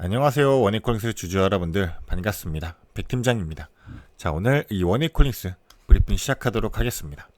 안녕하세요. 원익콜링스 주주 여러분들 반갑습니다. 백팀장입니다. 자, 오늘 이 원익콜링스 브리핑 시작하도록 하겠습니다.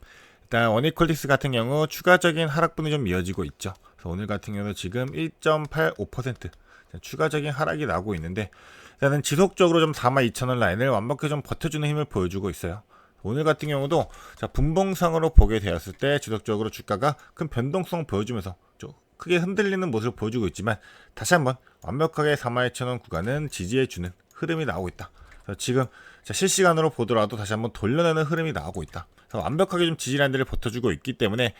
일단 원익콜링스 같은 경우 추가적인 하락분이 좀 이어지고 있죠. 그래서 오늘 같은 경우도 지금 1.85% 추가적인 하락이 나오고 있는데, 일단은 지속적으로 좀 42,000원 라인을 완벽히 좀 버텨주는 힘을 보여주고 있어요. 오늘 같은 경우도 분봉상으로 보게 되었을 때 지속적으로 주가가 큰 변동성 보여주면서 좀 크게 흔들리는 모습을 보여주고 있지만, 다시 한번 완벽하게 42,000원 구간은 지지해주는 흐름이 나오고 있다. 그래서 지금 실시간으로 보더라도 다시 한번 돌려내는 흐름이 나오고 있다. 그래서 완벽하게 좀 지지라인들을 버텨주고 있기 때문에,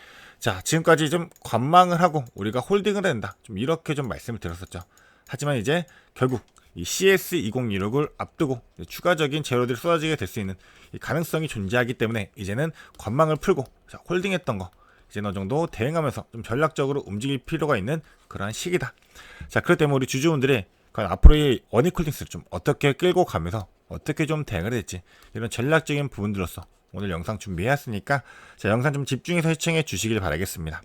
지금까지 좀 관망을 하고 우리가 홀딩을 해야 된다, 좀 이렇게 좀 말씀을 드렸었죠. 하지만 이제 결국 이 CS2016을 앞두고 추가적인 재료들이 쏟아지게 될 수 있는 이 가능성이 존재하기 때문에, 이제는 관망을 풀고 홀딩했던 거 이제 어느 정도 대응하면서 좀 전략적으로 움직일 필요가 있는 그러한 시기다. 그렇기 때문에 우리 주주분들이 앞으로 이 원익홀딩스를 좀 어떻게 끌고 가면서 어떻게 좀 대응을 할지, 이런 전략적인 부분들로서 오늘 영상 준비해왔으니까 영상 좀 집중해서 시청해 주시길 바라겠습니다.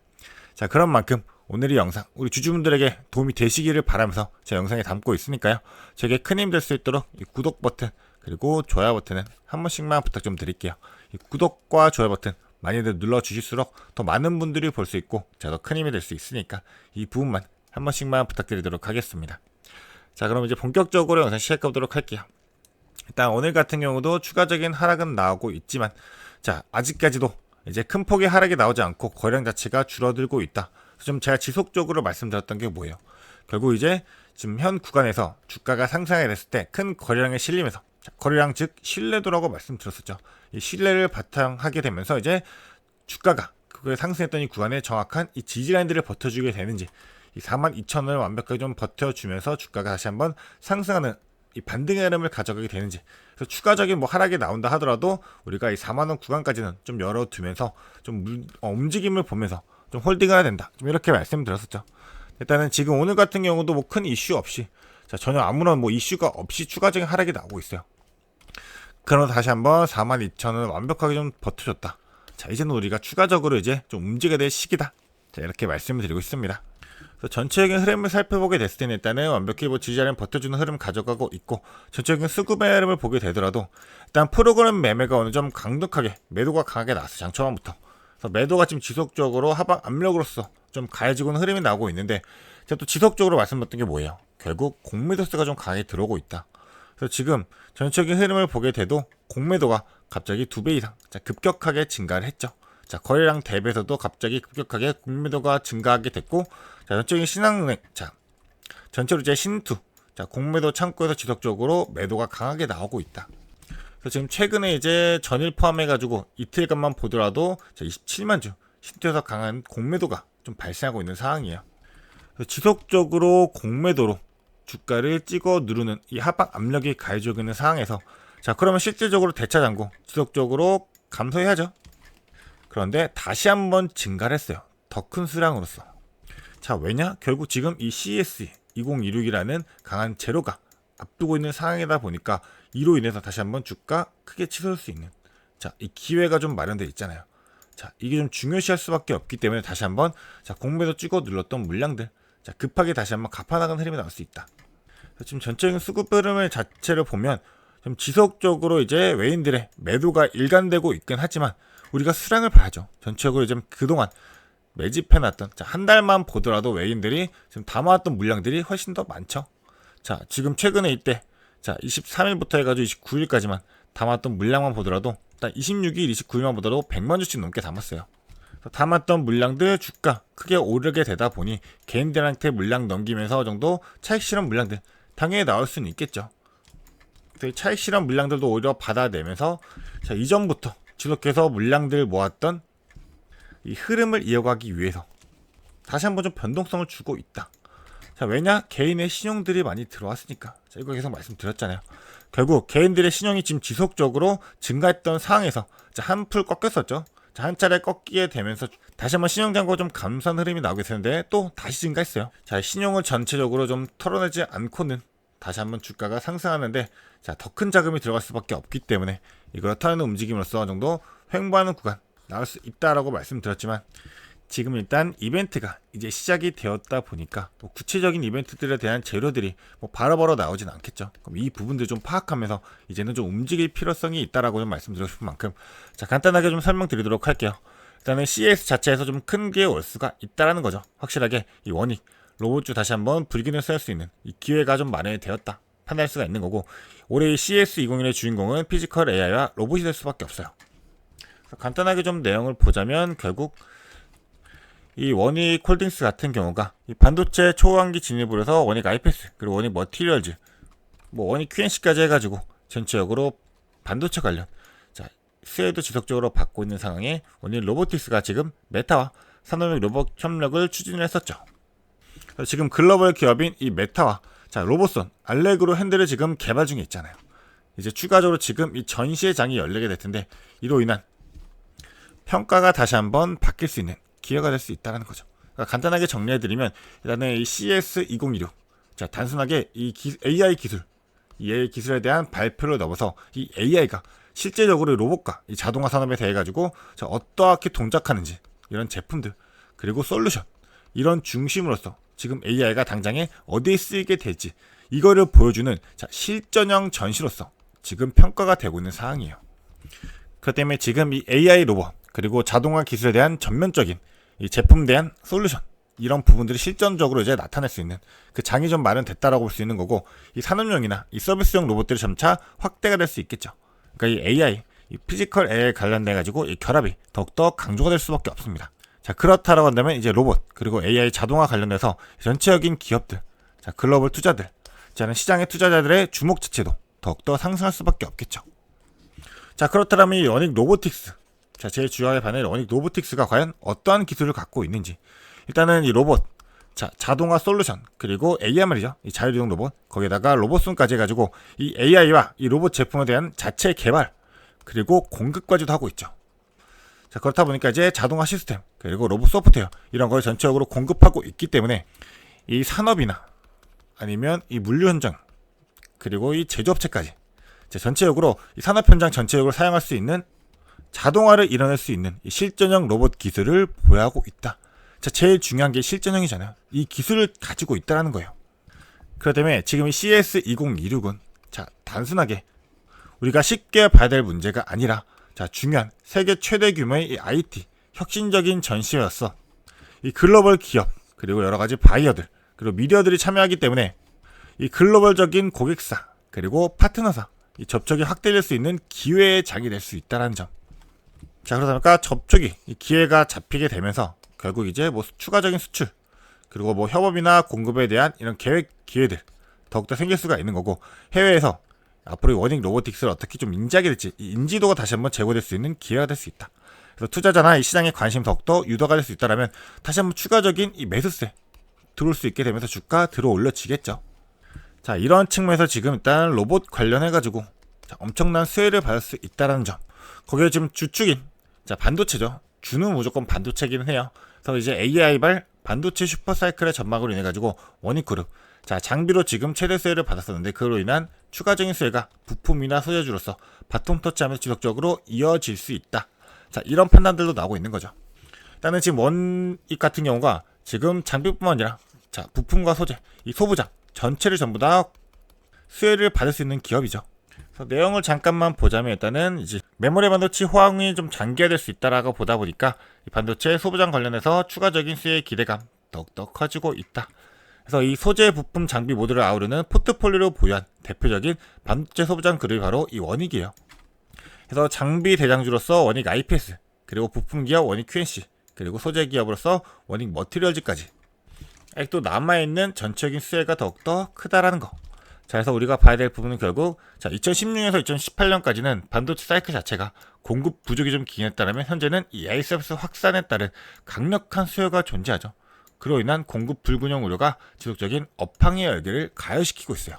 그런 만큼 오늘 이 영상 우리 주주분들에게 도움이 되시기를 바라면서 제 영상에 담고 있으니까요, 제게 큰 힘 될 수 있도록 이 구독 버튼 그리고 좋아요 버튼은 한 번씩만 부탁 좀 드릴게요. 이 구독과 좋아요 버튼 많이들 눌러주실수록 더 많은 분들이 볼 수 있고 제가 더 큰 힘이 될 수 있으니까 이 부분만 한 번씩만 부탁드리도록 하겠습니다. 그럼 이제 본격적으로 영상 시작해보도록 할게요. 일단 오늘 같은 경우도 추가적인 하락은 나오고 있지만, 아직까지도 이제 큰 폭의 하락이 나오지 않고 거래량 자체가 줄어들고 있다. 좀 제가 지속적으로 말씀드렸던 게 뭐예요? 결국 이제 지금 현 구간에서 주가가 상승하게 됐을 때 큰 거래량에 실리면서, 거래량 즉 신뢰도라고 말씀드렸었죠. 이 신뢰를 바탕하게 되면서 이제 주가가 그걸 상승했던 이 구간에 정확한 이 지지라인들을 버텨주게 되는지, 이 42,000원을 완벽하게 좀 버텨주면서 주가가 다시 한번 상승하는 이 반등의 흐름을 가져가게 되는지, 그래서 추가적인 하락이 나온다 하더라도 우리가 이 4만원 구간까지는 좀 열어두면서 좀 움직임을 보면서 좀 홀딩을 해야 된다, 좀 이렇게 말씀드렸었죠. 일단은 지금 오늘 같은 경우도 큰 이슈 없이, 전혀 아무런 이슈가 없이 추가적인 하락이 나오고 있어요. 그러면 다시 한번 42,000원 완벽하게 좀 버텨줬다. 이제는 우리가 추가적으로 이제 좀 움직여야 될 시기다. 이렇게 말씀을 드리고 있습니다. 그래서 전체적인 흐름을 살펴보게 됐을 때는 일단은 완벽히 지지자리는 버텨주는 흐름 가져가고 있고, 전체적인 수급의 흐름을 보게 되더라도 일단 프로그램 매매가 어느 좀 강력하게 매도가 강하게 나왔어요. 장 초반부터. 그래서 매도가 지금 지속적으로 하방 압력으로서 좀 가해지고는 흐름이 나오고 있는데, 제가 또 지속적으로 말씀드렸던 게 뭐예요? 결국 공매도수가 좀 강하게 들어오고 있다. 그래서 지금 전체적인 흐름을 보게 돼도 공매도가 갑자기 2배 이상 급격하게 증가를 했죠. 거래량 대비해서도 갑자기 급격하게 공매도가 증가하게 됐고, 전체적인 신한은행, 전체로 이제 신투, 공매도 창구에서 지속적으로 매도가 강하게 나오고 있다. 그래서 지금 최근에 이제 전일 포함해가지고 이틀간만 보더라도 27만 주 신투에서 강한 공매도가 좀 발생하고 있는 상황이에요. 그래서 지속적으로 공매도로 주가를 찍어 누르는 이 하방 압력이 가해지고 있는 상황에서, 그러면 실질적으로 대차 잔고 지속적으로 감소해야죠. 그런데 다시 한번 증가를 했어요. 더 큰 수량으로서. 왜냐? 결국 지금 이 CS2016이라는 강한 재료가 앞두고 있는 상황이다 보니까, 이로 인해서 다시 한번 주가 크게 치솟을 수 있는 이 기회가 좀 마련되어 있잖아요. 이게 좀 중요시할 수밖에 없기 때문에 다시 한번 공매도 찍어 눌렀던 물량들 급하게 다시 한번 갚아나가는 흐름이 나올 수 있다. 지금 전체적인 수급 흐름을 자체를 보면 좀 지속적으로 이제 외인들의 매도가 일관되고 있긴 하지만, 우리가 수량을 봐야죠. 전체적으로 이제 그동안 매집해놨던 한 달만 보더라도 외인들이 지금 담아왔던 물량들이 훨씬 더 많죠. 지금 최근에 이때 23일부터 해가지고 29일까지만 담았던 물량만 보더라도 일단 26일, 29일만 보더라도 100만 주씩 넘게 담았어요. 담았던 물량들 주가 크게 오르게 되다 보니 개인들한테 물량 넘기면서 정도 차익 실현 물량들 당연히 나올 수는 있겠죠. 차익 실현 물량들도 오히려 받아내면서 이전부터 지속해서 물량들 모았던 이 흐름을 이어가기 위해서 다시 한번 좀 변동성을 주고 있다. 왜냐? 개인의 신용들이 많이 들어왔으니까. 이거 계속 말씀드렸잖아요. 결국 개인들의 신용이 지금 지속적으로 증가했던 상황에서 한풀 꺾였었죠. 한 차례 꺾이게 되면서 다시 한번 신용잔고가 좀 감소한 흐름이 나오게 되는데, 또 다시 증가했어요. 신용을 전체적으로 좀 털어내지 않고는 다시 한번 주가가 상승하는데, 더 큰 자금이 들어갈 수밖에 없기 때문에 이걸 털어내는 움직임으로써 어느 정도 횡보하는 구간 나올 수 있다라고 말씀드렸지만, 지금 일단 이벤트가 이제 시작이 되었다 보니까 또 구체적인 이벤트들에 대한 재료들이 뭐 바로바로 나오진 않겠죠. 그럼 이 부분들 좀 파악하면서 이제는 좀 움직일 필요성이 있다라고 좀 말씀드리고 싶은 만큼, 자, 간단하게 좀 설명드리도록 할게요. 일단은 CS 자체에서 좀 큰 기회 올 수가 있다라는 거죠. 확실하게 이 원익 로봇주 다시 한번 불기능 쓸 수 있는 이 기회가 좀 마련이 되었다 판단할 수가 있는 거고, 올해 CS2021의 주인공은 피지컬 AI와 로봇이 될 수밖에 없어요. 간단하게 좀 내용을 보자면 결국 이 원익 홀딩스 같은 경우가 이 반도체 초호환기 진입을 해서 원익 IPS 그리고 원익 머티리얼즈 뭐 원익 QNC까지 해가지고 전체적으로 반도체 관련 수혜도 지속적으로 받고 있는 상황에 원익 로보틱스가 지금 메타와 산업용 로봇 협력을 추진을 했었죠. 지금 글로벌 기업인 이 메타와 로봇선 알렉으로 핸들을 지금 개발 중에 있잖아요. 이제 추가적으로 지금 이 전시회 장이 열리게 될 텐데, 이로 인한 평가가 다시 한번 바뀔 수 있는 기회가 될 수 있다는 거죠. 그러니까 간단하게 정리해드리면, 일단은 이 CS2016, 단순하게 이 AI 기술, 이 AI 기술에 대한 발표를 넘어서 이 AI가 실제적으로 로봇과 이 자동화 산업에 대해 가지고 어떻게 동작하는지, 이런 제품들 그리고 솔루션, 이런 중심으로서 지금 AI가 당장에 어디에 쓰이게 될지 이거를 보여주는 실전형 전시로서 지금 평가가 되고 있는 상황이에요. 그렇기 때문에 지금 이 AI 로봇 그리고 자동화 기술에 대한 전면적인 이 제품에 대한 솔루션, 이런 부분들이 실전적으로 이제 나타낼 수 있는 그 장이 좀 마련됐다라고 볼 수 있는 거고, 이 산업용이나 이 서비스용 로봇들이 점차 확대가 될 수 있겠죠. 그러니까 이 AI, 이 피지컬 AI 관련돼 가지고 이 결합이 더욱더 강조가 될 수밖에 없습니다. 그렇다라고 한다면 이제 로봇 그리고 AI 자동화 관련해서 전체적인 기업들, 글로벌 투자들, 시장의 투자자들의 주목 자체도 더욱더 상승할 수밖에 없겠죠. 그렇다면 이 원익 로보틱스, 제일 중요하게 반응할 원익 로보틱스가 과연 어떠한 기술을 갖고 있는지, 일단은 이 로봇, 자동화 솔루션 그리고 AI 말이죠. 이 자율이동 로봇, 거기에다가 로봇손까지 해가지고 이 AI와 이 로봇 제품에 대한 자체 개발 그리고 공급까지도 하고 있죠. 그렇다 보니까 이제 자동화 시스템 그리고 로봇 소프트웨어, 이런 걸 전체적으로 공급하고 있기 때문에 이 산업이나 아니면 이 물류 현장 그리고 이 제조업체까지 전체적으로 이 산업 현장 전체적으로 사용할 수 있는 자동화를 이뤄낼 수 있는 이 실전형 로봇 기술을 보유하고 있다. 제일 중요한 게 실전형이잖아요. 이 기술을 가지고 있다는 거예요. 그렇기 때문에 지금 이 CS2026은 단순하게 우리가 쉽게 봐야 될 문제가 아니라 중요한 세계 최대 규모의 이 IT 혁신적인 전시회였어. 이 글로벌 기업 그리고 여러 가지 바이어들 그리고 미디어들이 참여하기 때문에 이 글로벌적인 고객사 그리고 파트너사 이 접촉이 확대될 수 있는 기회의 장이 될 수 있다는 점. 그러다 보니까 접촉이 이 기회가 잡히게 되면서 결국 이제 뭐 추가적인 수출 그리고 뭐 협업이나 공급에 대한 이런 계획 기회들 더욱더 생길 수가 있는 거고, 해외에서 앞으로 원익 로보틱스를 어떻게 좀 인지하게 될지 이 인지도가 다시 한번 제고될 수 있는 기회가 될 수 있다. 그래서 투자자나 이 시장에 관심 더욱더 유도가 될 수 있다라면 다시 한번 추가적인 이 매수세 들어올 수 있게 되면서 주가 들어 올려지겠죠. 이런 측면에서 지금 일단 로봇 관련해가지고 엄청난 수혜를 받을 수 있다는 점. 거기에 지금 주축인 반도체죠. 주는 무조건 반도체기는 해요. 그래서 이제 AI발 반도체 슈퍼사이클의 전망으로 인해가지고 원익그룹 장비로 지금 최대 수혜를 받았었는데, 그로 인한 추가적인 수혜가 부품이나 소재주로서 바통 터치하면서 지속적으로 이어질 수 있다. 이런 판단들도 나오고 있는 거죠. 일단은 지금 원익 같은 경우가 지금 장비뿐만 아니라 부품과 소재, 이 소부장 전체를 전부 다 수혜를 받을 수 있는 기업이죠. 그래서 내용을 잠깐만 보자면, 일단은 이제 메모리 반도체 호황이 좀 장기화될 수 있다라고 보다 보니까 이 반도체 소부장 관련해서 추가적인 수혜의 기대감 더욱더 커지고 있다. 그래서 이 소재 부품 장비 모두를 아우르는 포트폴리오를 보유한 대표적인 반도체 소부장 그룹이 바로 이 원익이에요. 그래서 장비 대장주로서 원익 IPS, 그리고 부품 기업 원익 QNC, 그리고 소재 기업으로서 원익 머티리얼즈까지 아직도 남아있는 전체적인 수혜가 더욱더 크다라는 거. 그래서 우리가 봐야 될 부분은 결국 2016년에서 2018년까지는 반도체 사이클 자체가 공급 부족이 좀 기인했다면, 현재는 이 AI 서비스 확산에 따른 강력한 수요가 존재하죠. 그로 인한 공급 불균형 우려가 지속적인 업황의 열기를 가열시키고 있어요.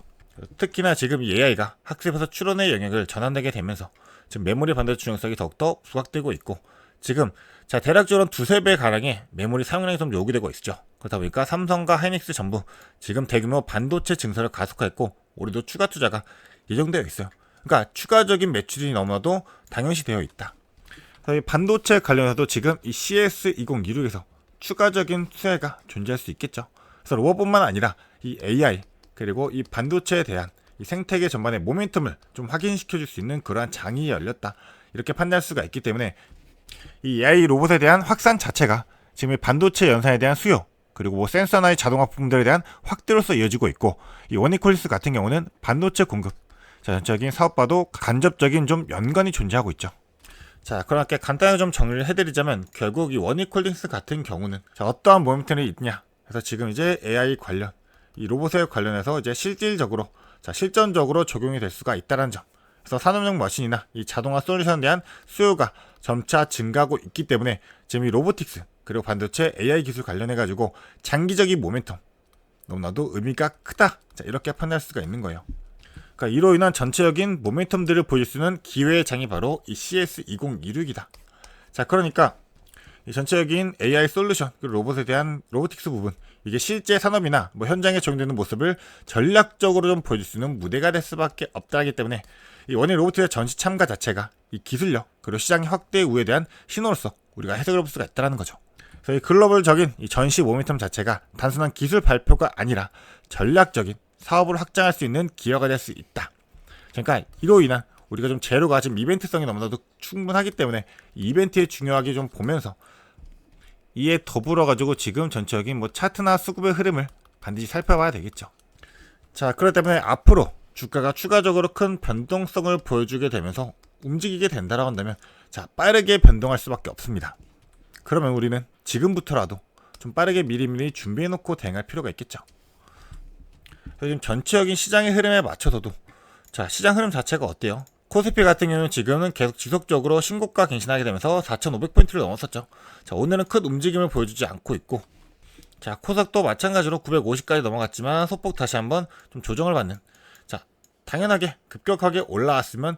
특히나 지금 이 AI가 학습에서 추론의 영역을 전환되게 되면서 지금 메모리 반도체 중요성이 더욱더 부각되고 있고, 지금 대략적으로 두세 배 가량의 메모리 사용량이 좀 요구되고 있죠. 그렇다 보니까 삼성과 하이닉스 전부 지금 대규모 반도체 증설을 가속화했고, 올해도 추가 투자가 예정되어 있어요. 그러니까 추가적인 매출이 너무나도 당연시 되어 있다. 이 반도체 관련해서도 지금 이 CS2026에서 추가적인 수혜가 존재할 수 있겠죠. 그래서 로봇뿐만 아니라 이 AI 그리고 이 반도체에 대한 이 생태계 전반의 모멘텀을 좀 확인시켜줄 수 있는 그러한 장이 열렸다, 이렇게 판단할 수가 있기 때문에 이 AI 로봇에 대한 확산 자체가 지금 이 반도체 연산에 대한 수요 그리고 뭐 센서나 자동화 부품들에 대한 확대로서 이어지고 있고, 이 워니콜리스 같은 경우는 반도체 공급 전적인 사업과도 간접적인 좀 연관이 존재하고 있죠. 자, 그렇게 간단하게 좀 정리를 해드리자면 결국 이 워니콜딩스 같은 경우는 어떠한 모멘텀이 있냐 해서 지금 이제 AI 관련 이 로봇에 관련해서 이제 실질적으로 실전적으로 적용이 될 수가 있다는 점. 그래서 산업용 머신이나 이 자동화 솔루션에 대한 수요가 점차 증가하고 있기 때문에 지금 이 로보틱스 그리고 반도체 AI 기술 관련해 가지고 장기적인 모멘텀 너무나도 의미가 크다, 이렇게 판단할 수가 있는 거예요. 그러니까 이로 인한 전체적인 모멘텀들을 보여줄 수 있는 기회의 장이 바로 이 CS2026이다. 자, 그러니까 이 전체적인 AI 솔루션 그리고 로봇에 대한 로보틱스 부분, 이게 실제 산업이나 뭐 현장에 적용되는 모습을 전략적으로 좀 보여줄 수 있는 무대가 될 수밖에 없다기 때문에 이 원인 로보틱스의 전시 참가 자체가 이 기술력 그리고 시장의 확대 우에 대한 신호로서 우리가 해석을 볼 수가 있다는 거죠. 그래서 이 글로벌적인 이 전시 모멘텀 자체가 단순한 기술 발표가 아니라 전략적인 사업을 확장할 수 있는 기회가 될 수 있다. 그러니까 이로 인한 우리가 좀 재료가 지금 이벤트성이 너무나도 충분하기 때문에 이 이벤트의 중요하게 좀 보면서 이에 더불어 가지고 지금 전체적인 뭐 차트나 수급의 흐름을 반드시 살펴봐야 되겠죠. 자, 그렇기 때문에 앞으로 주가가 추가적으로 큰 변동성을 보여주게 되면서 움직이게 된다라고 한다면 빠르게 변동할 수밖에 없습니다. 그러면 우리는 지금부터라도 좀 빠르게 미리미리 준비해놓고 대응할 필요가 있겠죠. 지금 전체적인 시장의 흐름에 맞춰서도 시장 흐름 자체가 어때요? 코스피 같은 경우는 지금은 계속 지속적으로 신고가 갱신하게 되면서 4,500포인트를 넘었었죠. 오늘은 큰 움직임을 보여주지 않고 있고, 코스닥도 마찬가지로 950까지 넘어갔지만 소폭 다시 한번 좀 조정을 받는, 당연하게 급격하게 올라왔으면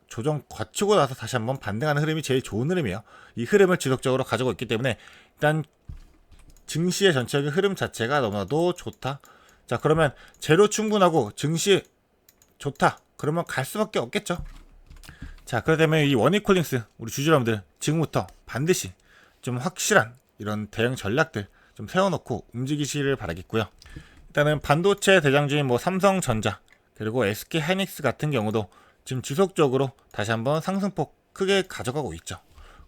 조정 거치고 나서 다시 한번 반등하는 흐름이 제일 좋은 흐름이에요. 이 흐름을 지속적으로 가지고 있기 때문에 일단 증시의 전체적인 흐름 자체가 너무나도 좋다. 그러면 재료 충분하고 증시 좋다, 그러면 갈 수밖에 없겠죠. 그렇기 때문에 이 원이콜링스 우리 주주 여러분들 지금부터 반드시 좀 확실한 이런 대응 전략들 좀 세워놓고 움직이시를 바라겠고요. 일단은 반도체 대장주인 뭐 삼성전자 그리고 SK하이닉스 같은 경우도 지금 지속적으로 다시 한번 상승폭 크게 가져가고 있죠.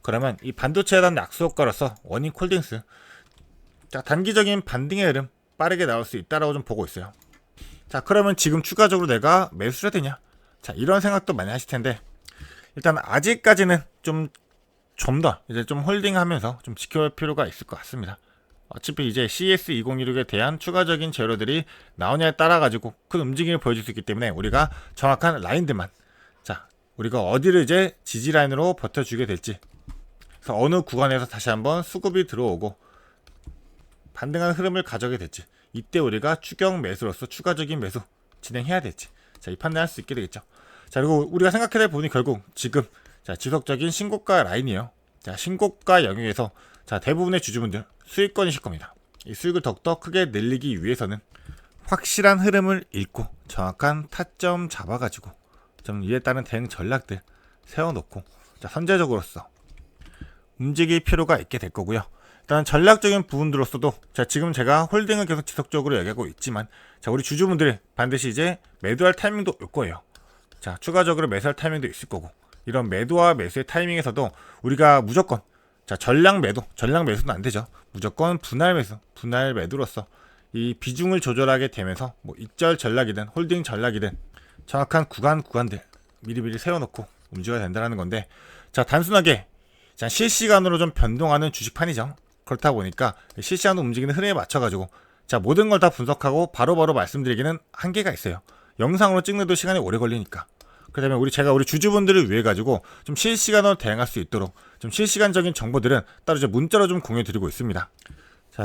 그러면 이 반도체에 대한 낙수 효과로서 원이콜딩스 단기적인 반등의 흐름 빠르게 나올 수 있다라고 좀 보고 있어요. 그러면 지금 추가적으로 내가 매수를 해야 되냐? 이런 생각도 많이 하실 텐데, 일단 아직까지는 좀 더 이제 좀 홀딩하면서 좀 지켜볼 필요가 있을 것 같습니다. 어차피 이제 CS2016에 대한 추가적인 재료들이 나오냐에 따라 가지고 큰 움직임을 보여줄 수 있기 때문에 우리가 정확한 라인들만, 우리가 어디를 이제 지지 라인으로 버텨주게 될지, 그래서 어느 구간에서 다시 한번 수급이 들어오고 반등하는 흐름을 가져게 될지, 이때 우리가 추격 매수로서 추가적인 매수 진행해야 될지, 이 판단할 수 있게 되겠죠. 그리고 우리가 생각해야 될 부분이 결국 지금 지속적인 신고가 라인이에요. 신고가 영역에서 대부분의 주주분들 수익권이실 겁니다. 이 수익을 더욱더 크게 늘리기 위해서는 확실한 흐름을 읽고 정확한 타점 잡아가지고 좀 이에 따른 대응 전략들 세워놓고 선제적으로서 움직일 필요가 있게 될 거고요. 일단 전략적인 부분들로서도 지금 제가 홀딩을 계속 지속적으로 얘기하고 있지만 우리 주주분들이 반드시 이제 매도할 타이밍도 올 거예요. 추가적으로 매수할 타이밍도 있을 거고, 이런 매도와 매수의 타이밍에서도 우리가 무조건 전량 매수는 안 되죠. 무조건 분할 매도로서 이 비중을 조절하게 되면서 뭐 익절 전략이든 홀딩 전략이든 정확한 구간들 미리미리 세워놓고 움직여야 된다는 건데, 단순하게 실시간으로 좀 변동하는 주식판이죠. 그렇다 보니까 실시간으로 움직이는 흐름에 맞춰가지고 모든 걸 다 분석하고 바로바로 말씀드리기는 한계가 있어요. 영상으로 찍는데도 시간이 오래 걸리니까. 그다음에 제가 우리 주주분들을 위해 가지고 좀 실시간으로 대응할 수 있도록 좀 실시간적인 정보들은 따로 이제 문자로 좀 공유드리고 있습니다.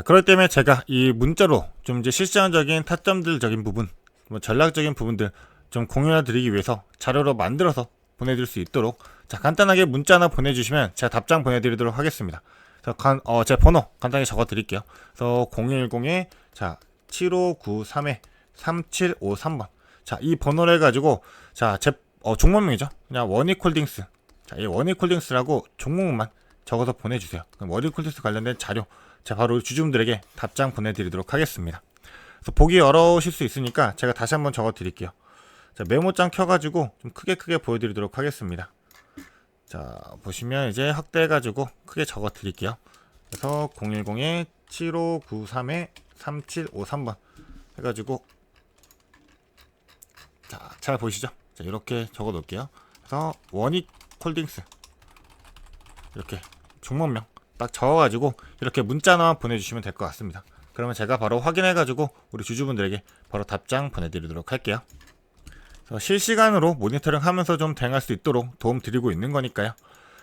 그렇기 때문에 제가 이 문자로 좀 이제 실시간적인 타점들적인 부분, 뭐 전략적인 부분들 좀 공유해드리기 위해서 자료로 만들어서 보내드릴 수 있도록 간단하게 문자 하나 보내주시면 제가 답장 보내드리도록 하겠습니다. 제 번호 간단히 적어드릴게요. 그래서 010에 7593-3753번. 이 번호를 해가지고 제 종목명이죠. 그냥 원이콜딩스. 이 원이콜딩스라고 종목만 적어서 보내주세요. 그럼 원이콜딩스 관련된 자료 자, 바로 주주분들에게 답장 보내드리도록 하겠습니다. 그래서 보기 어려우실 수 있으니까 제가 다시 한번 적어 드릴게요. 자, 메모장 켜가지고 좀 크게 보여드리도록 하겠습니다. 자, 보시면 이제 확대해가지고 크게 적어 드릴게요. 그래서 010-7593-3753번 해가지고, 자, 잘 보이시죠? 자, 이렇게 적어 놓을게요. 그래서 원익홀딩스 이렇게 종목명 딱 적어가지고 이렇게 문자나 보내주시면 될 것 같습니다. 그러면 제가 바로 확인해가지고 우리 주주분들에게 바로 답장 보내드리도록 할게요. 실시간으로 모니터링 하면서 좀 대응할 수 있도록 도움 드리고 있는 거니까요.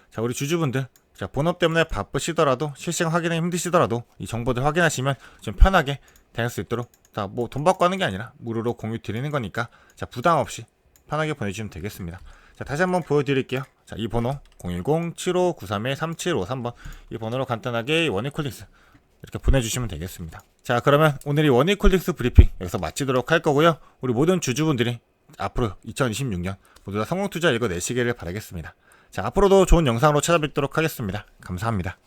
자, 우리 주주분들, 자, 본업 때문에 바쁘시더라도 실시간 확인하기 힘드시더라도 이 정보들 확인하시면 좀 편하게 대응할 수 있도록, 자, 뭐 돈 받고 하는 게 아니라 무료로 공유 드리는 거니까, 자, 부담 없이 편하게 보내주시면 되겠습니다. 자, 다시 한번 보여드릴게요. 자, 이 번호 010-7593-3753번 이 번호로 간단하게 원익홀딩스 이렇게 보내주시면 되겠습니다. 자, 그러면 오늘 이 원익홀딩스 브리핑 여기서 마치도록 할 거고요. 우리 모든 주주분들이 앞으로 2026년 모두 다 성공투자 읽어내시기를 바라겠습니다. 자, 앞으로도 좋은 영상으로 찾아뵙도록 하겠습니다. 감사합니다.